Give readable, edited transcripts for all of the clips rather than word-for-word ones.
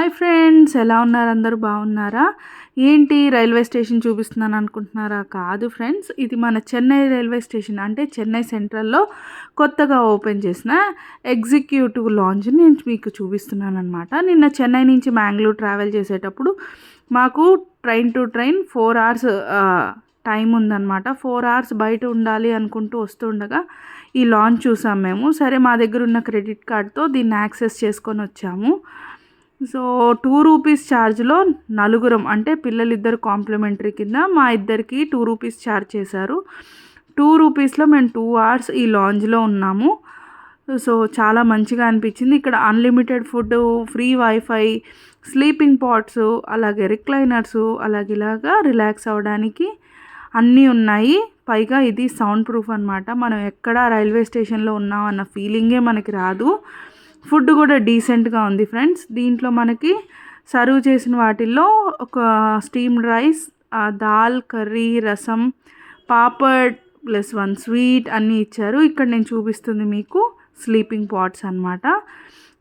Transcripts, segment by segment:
Hi friends, ఎలా ఉన్నారు? అందరూ బాగున్నారా? ఏంటి రైల్వే స్టేషన్ చూపిస్తున్నాను అనుకుంటున్నారా? కాదు ఫ్రెండ్స్, ఇది మన చెన్నై రైల్వే స్టేషన్. అంటే చెన్నై సెంట్రల్లో కొత్తగా ఓపెన్ చేసిన ఎగ్జిక్యూటివ్ లాంజ్ని నేను మీకు చూపిస్తున్నాను అనమాట. నిన్న చెన్నై నుంచి మ్యాంగ్లూర్ ట్రావెల్ చేసేటప్పుడు మాకు train to train 4 hours time ఉందన్నమాట. 4 hours బయట ఉండాలి అనుకుంటూ వస్తుండగా ఈ లాంచ్ చూసాం మేము. సరే, మా దగ్గర ఉన్న క్రెడిట్ కార్డ్తో దీన్ని యాక్సెస్ చేసుకొని వచ్చాము. సో 2 రూపీస్ ఛార్జ్లో నలుగురం, అంటే పిల్లలిద్దరు కాంప్లిమెంటరీ కింద మా ఇద్దరికి 2 రూపీస్ ఛార్జ్ చేశారు. 2 రూపీస్లో మేము 2 hours ఈ లాంజ్లో ఉన్నాము. సో చాలా మంచిగా అనిపించింది. ఇక్కడ unlimited food, free wifi, sleeping pods, అలాగే రిక్లైనర్సు, అలాగే ఇలాగా రిలాక్స్ అవ్వడానికి అన్నీ ఉన్నాయి. పైగా ఇది సౌండ్ ప్రూఫ్ అనమాట. మనం ఎక్కడ రైల్వే స్టేషన్లో ఉన్నాం అన్న ఫీలింగే మనకి రాదు. ఫుడ్ కూడా డీసెంట్గా ఉంది ఫ్రెండ్స్. దీంట్లో మనకి సర్వ్ చేసిన వాటిల్లో ఒక స్టీమ్డ్ రైస్, దాల్, కర్రీ, రసం, పాపడ్ ప్లస్ 1 స్వీట్ అన్నీ ఇచ్చారు. ఇక్కడ నేను చూపిస్తుంది మీకు స్లీపింగ్ పాట్స్ అనమాట.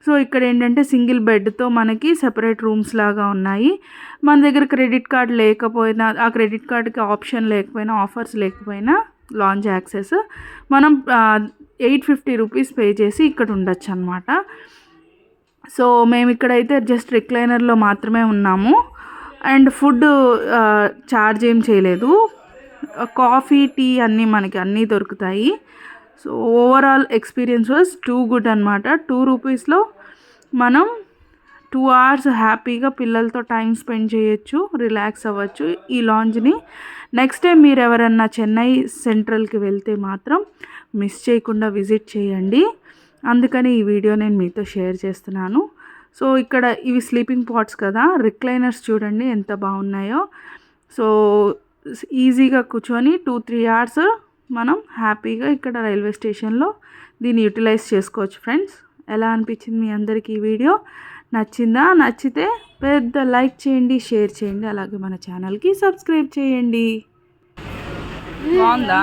సో ఇక్కడ ఏంటంటే సింగిల్ బెడ్తో మనకి సెపరేట్ రూమ్స్ లాగా ఉన్నాయి. మన దగ్గర క్రెడిట్ కార్డ్ లేకపోయినా, ఆ క్రెడిట్ కార్డ్కి ఆప్షన్ లేకపోయినా, ఆఫర్స్ లేకపోయినా లాంచ్ యాక్సెస్ మనం 850 రూపీస్ పే చేసి ఇక్కడ ఉండొచ్చు అనమాట. సో మేము ఇక్కడైతే జస్ట్ రిక్లైనర్లో మాత్రమే ఉన్నాము. అండ్ ఫుడ్ ఛార్జ్ ఏం చేయలేదు. కాఫీ, టీ అన్నీ మనకి అన్నీ దొరుకుతాయి. So overall experience was too good అనమాట. 2 రూపీస్లో మనం 2 hours హ్యాపీగా పిల్లలతో టైం స్పెండ్ చేయొచ్చు, రిలాక్స్ అవ్వచ్చు ఈ లాంజ్ని. నెక్స్ట్ టైం మీరు ఎవరన్నా చెన్నై సెంట్రల్కి వెళ్తే మాత్రం మిస్ చేయకుండా విజిట్ చేయండి. అందుకని ఈ వీడియో నేను మీతో షేర్ చేస్తున్నాను. సో ఇక్కడ ఇవి స్లీపింగ్ పాట్స్ కదా, రిక్లైనర్స్ చూడండి ఎంత బాగున్నాయో. సో ఈజీగా కూర్చొని 2-3 hours మనం హ్యాపీగా ఇక్కడ రైల్వే స్టేషన్లో దీన్ని యూటిలైజ్ చేసుకోవచ్చు ఫ్రెండ్స్. ఎలా అనిపించింది మీ అందరికీ ఈ వీడియో? నచ్చిందా? నచ్చితే పెద్ద లైక్ చేయండి, షేర్ చేయండి, అలాగే మన ఛానల్కి సబ్స్క్రైబ్ చేయండి. బాగుందా?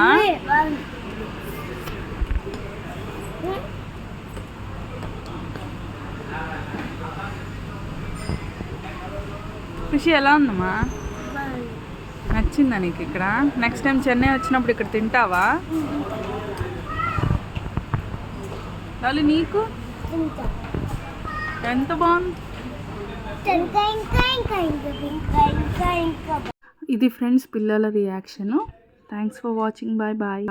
ఖుషి ఎలా ఉందమ్మా? నచ్చిందా నీకు ఇక్కడ? నెక్స్ట్ టైం చెన్నై వచ్చినప్పుడు ఇక్కడ తింటావా? వాళ్ళు నీకు ఎంత బాగుంది. ఇది ఫ్రెండ్స్ పిల్లల reaction. Thanks for watching. Bye bye.